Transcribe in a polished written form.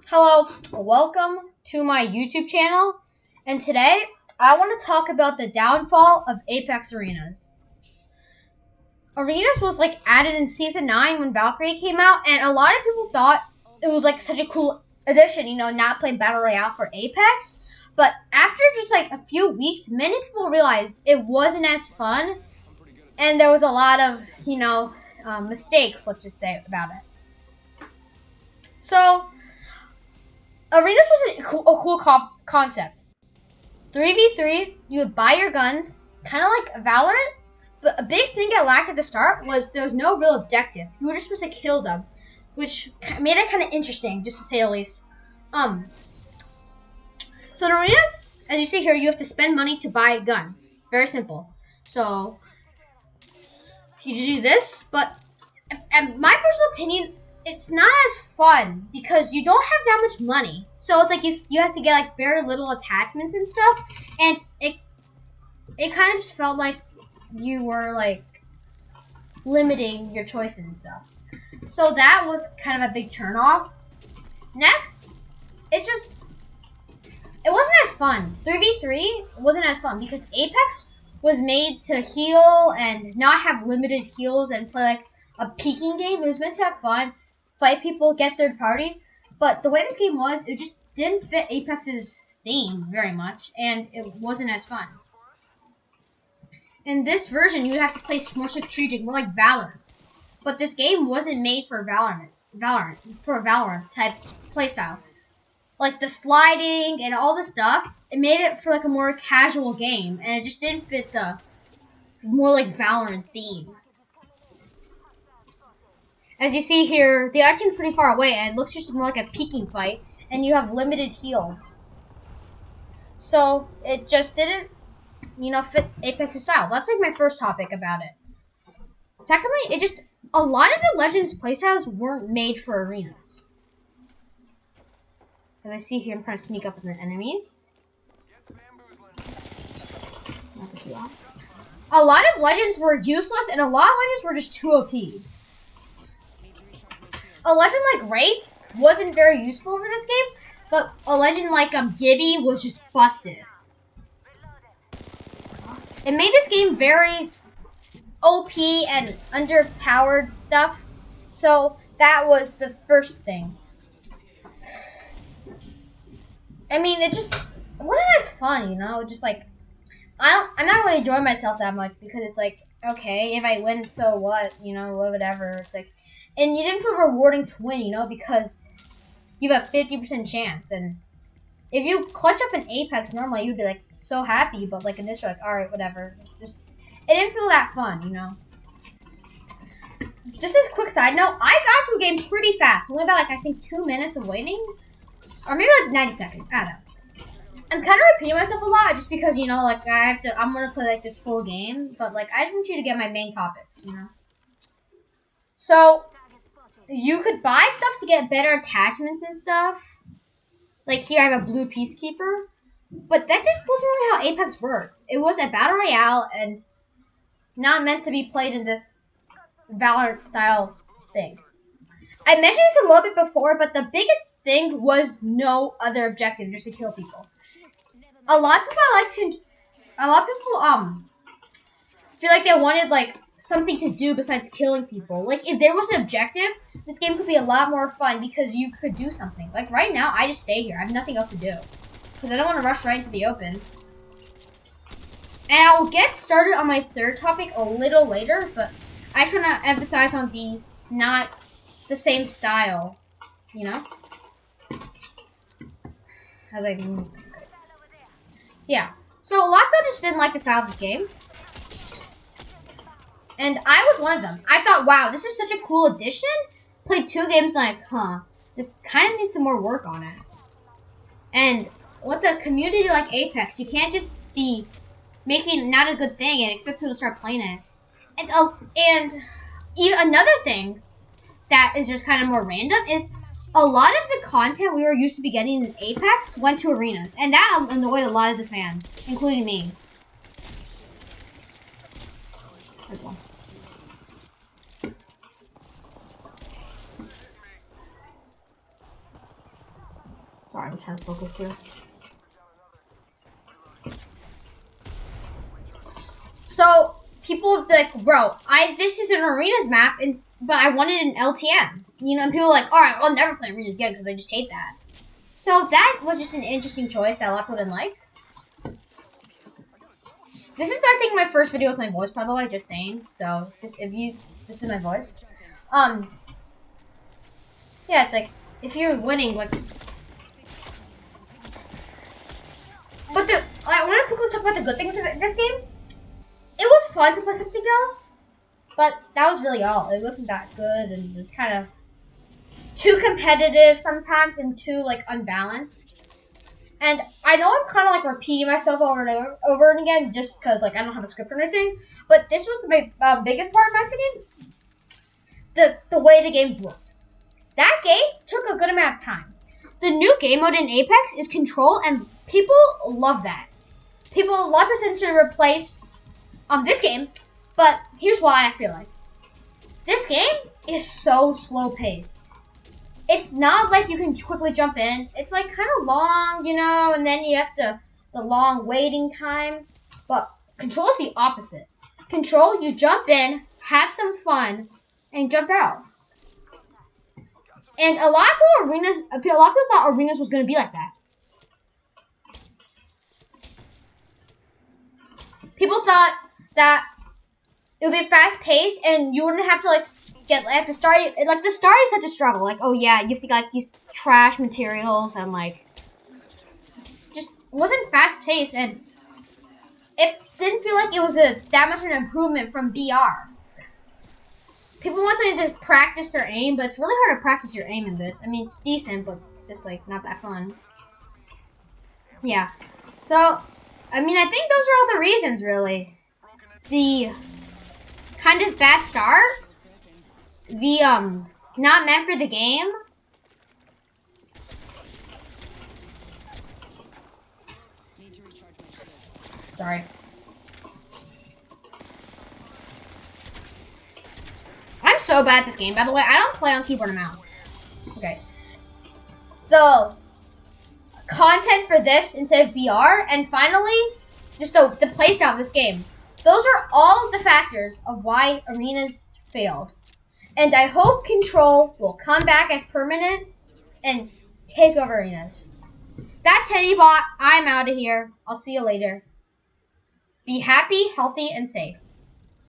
Hello, welcome to my YouTube channel, and today I want to talk about the downfall of Apex Arenas. Arenas was added in Season 9 when Valkyrie came out, and a lot of people thought it was such a cool addition, not playing Battle Royale for Apex. But after just a few weeks, many people realized it wasn't as fun, and there was a lot of, mistakes, let's just say, about it. So, Arenas was a cool concept. 3v3, you would buy your guns, kind of like Valorant, but a big thing it lacked at the start was there was no real objective. You were just supposed to kill them, which made it kind of interesting, just to say the least. So in arenas, as you see here, you have to spend money to buy guns. Very simple. So you do this, but in my personal opinion, it's not as fun because you don't have that much money. So it's you have to get very little attachments and stuff, and it kind of just felt like you were limiting your choices and stuff. So that was kind of a big turnoff. Next, it wasn't as fun. 3v3 wasn't as fun because Apex was made to heal and not have limited heals and play a peeking game. It was meant to have fun, fight people, get third party. But the way this game was, it just didn't fit Apex's theme very much, and it wasn't as fun. In this version, you would have to play more strategic, more like Valorant. But this game wasn't made for Valorant type playstyle. Like the sliding and all the stuff, it made it for a more casual game, and it just didn't fit the more Valorant theme. As you see here, the other team's pretty far away, and it looks just more like a peeking fight, and you have limited heals. So it just didn't, fit Apex's style. That's my first topic about it. Secondly, a lot of the Legends playstyles weren't made for arenas. As I see here, I'm trying to sneak up on the enemies. Not too loud. A lot of Legends were useless, and a lot of Legends were just too OP. A Legend like Wraith wasn't very useful for this game, but a Legend like Gibby was just busted. It made this game very OP and underpowered stuff. So that was the first thing. I mean, it wasn't as fun, Just I'm not really enjoying myself that much because it's okay, if I win, so what? Whatever. It's and you didn't feel rewarding to win, because you have a 50% chance. And if you clutch up an Apex normally, you'd be so happy, but in this, you're all right, whatever. It didn't feel that fun, Just as a quick side note, I got to a game pretty fast. Only about I think 2 minutes of waiting, or maybe 90 seconds. I don't know. I'm kind of repeating myself a lot just because I'm gonna play this full game, but I just want you to get my main topics, So you could buy stuff to get better attachments and stuff. Here I have a blue Peacekeeper, but that just wasn't really how Apex worked. It was a battle royale and not meant to be played in this Valorant style thing. I mentioned this a little bit before, but the biggest thing was no other objective, just to kill people. A lot of people feel like they wanted something to do besides killing people. If there was an objective, this game could be a lot more fun because you could do something. Right now, I just stay here. I have nothing else to do because I don't want to rush right into the open. And I will get started on my third topic a little later, but I just want to emphasize on the not the same style, As I move. Yeah. So a lot of people just didn't like the style of this game. And I was one of them. I thought, wow, this is such a cool addition. Played 2 games this kind of needs some more work on it. And with a community like Apex, you can't just be making not a good thing and expect people to start playing it. And another thing that is just kind of more random is a lot of the content we were used to be getting in Apex went to arenas, and that annoyed a lot of the fans, including me. As well. Sorry, I'm trying to focus here. So people would be like, bro, this is an arenas map, but I wanted an LTM. You know, and people are like, all right, I'll never play arenas again because I just hate that. So that was just an interesting choice that a lot of people didn't like. This is, I think, my first video with my voice, by the way, just saying. So this is my voice. Yeah, it's like if you're winning, like. But I want to quickly talk about the good things of this game. It was fun to play something else, but that was really all. It wasn't that good, and it was kind of too competitive sometimes and too like unbalanced. And I know I'm kind of like repeating myself over and again just because like I don't have a script or anything. But this was the biggest part, in my opinion. The way the games worked. That game took a good amount of time. The new game mode in Apex is Control, and people love that. People, a lot of percent should replace this game. But here's why I feel like this game is so slow paced. It's not like you can quickly jump in. It's like kind of long, you know, and then you have the long waiting time. But Control is the opposite. Control, you jump in, have some fun, and jump out. And a lot of people thought arenas was going to be like that. People thought that it would be fast paced and you wouldn't have to like get at the start. Like the start is such a struggle. Like, oh yeah, you have to get like these trash materials and like just wasn't fast paced, and it didn't feel like it was that much of an improvement from BR. People want something to practice their aim, but it's really hard to practice your aim in this. I mean, it's decent, but it's just like not that fun. Yeah. So, I mean, I think those are all the reasons, really. The kind of bad start, the not meant for the game. Sorry. I'm so bad at this game, by the way. I don't play on keyboard and mouse. Okay. The content for this instead of VR, and finally, just the playstyle of this game. Those are all the factors of why arenas failed. And I hope Control will come back as permanent and take over arenas. That's HennyBot. I'm out of here. I'll see you later. Be happy, healthy, and safe.